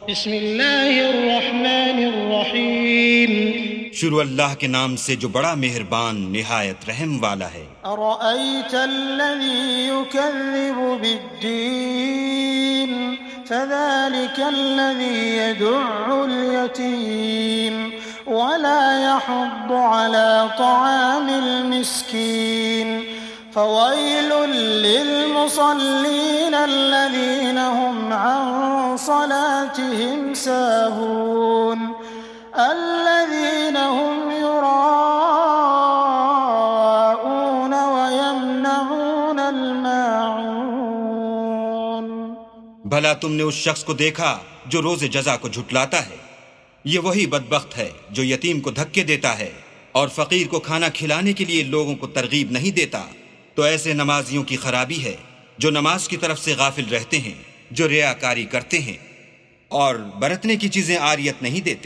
بسم اللہ الرحمن الرحیم. شروع اللہ کے نام سے جو بڑا مہربان نہایت رحم والا ہے. أرأيت الذي يكذب بالدين فذلك الذي يدع اليتيم ولا يحض على طعام المسكين فويل للمصلين الذين هم عن صلاتهم ساهون الذين هم يراءون ويمنعون الماعون. بھلا تم نے اس شخص کو دیکھا جو روز جزا کو جھٹلاتا ہے؟ یہ وہی بدبخت ہے جو یتیم کو دھکے دیتا ہے اور فقیر کو کھانا کھلانے کے لیے لوگوں کو ترغیب نہیں دیتا. تو ایسے نمازیوں کی خرابی ہے جو نماز کی طرف سے غافل رہتے ہیں، جو ریاکاری کرتے ہیں اور برتنے کی چیزیں عاریت نہیں دیتے.